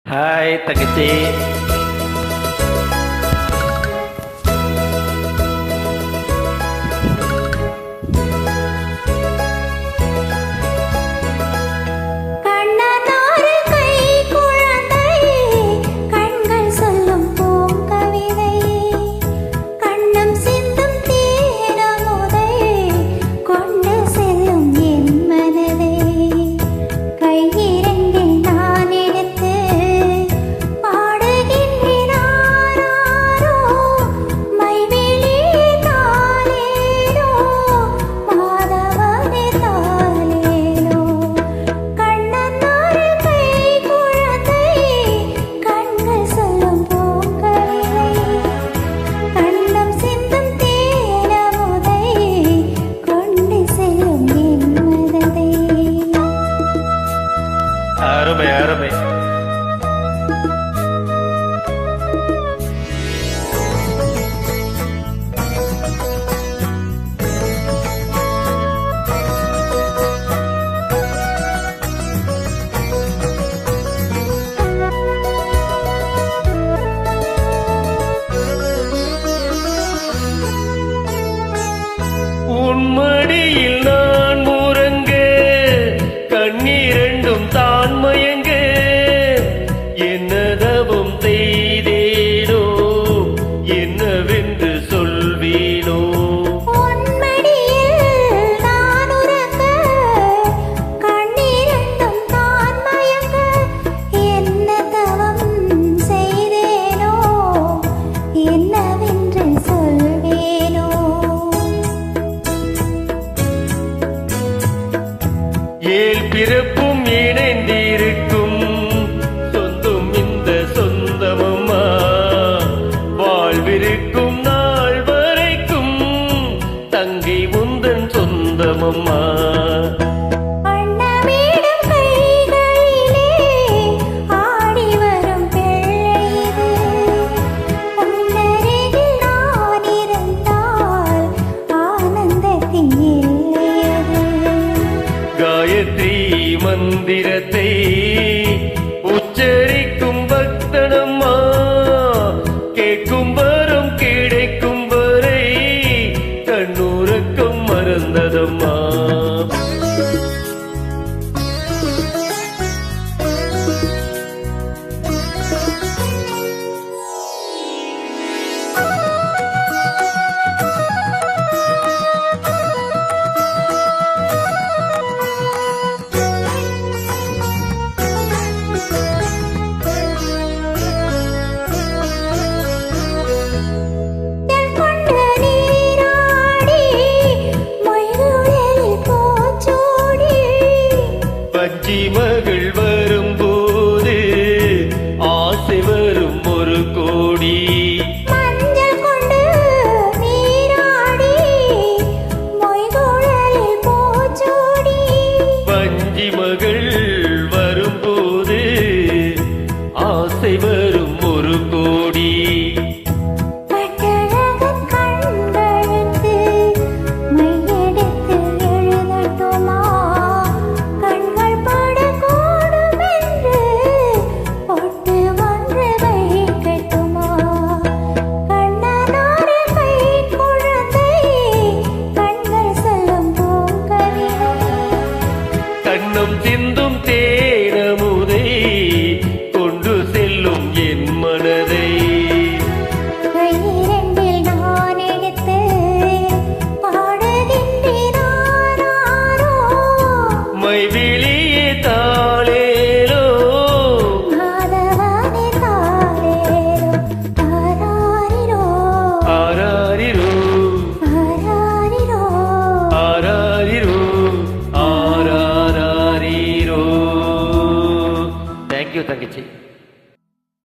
Hi தங்கச்சி. அருமை அருமை. உன்மடியில் நான் முறங்க கண்ணீரண்டும் தான் மயங்க என்னதவும் செய்தேனோ என்னவென்று சொல்வேனோ. ஏழ் பிறப்பும் இணைந்திருக்கும் சொந்தம் இந்த சொந்தமம்மா, வாழ்விருக்கும் நாள் வரைக்கும் தங்கை உந்தன் சொந்தமம்மா. காயத்ரி மந்திரத்தை உச்சரிக்கும் பக்தனம்மா, கேட்கும் வரம் கிடைக்கும் வரை கண்ணுறக்கம் மறந்ததம்மா. பஞ்சி மகள் வரும்போது ஆசை வரும் ஒரு கோடி, மஞ்சள் கொண்டு நீராடி மொய்குழலில் பூச்சூடி. பஞ்சி மகள் வரும்போது ஆசை வரும் ஒரு கோடி. கண்ணம் சிந்தும் தேனமுதை கொண்டு செல்லும் என் மனதை, கையிரண்டில் நான் எடுத்து பாடுகின்றேனாரோ மைவிழியே தாளேலோ மாதவனே தாளேலோ. ஆராரிரோ ஆராரிரோ ஆராரிரோ ஆராரிரோ ஆராரிரோ. தேங்க்யூ தங்கச்சி.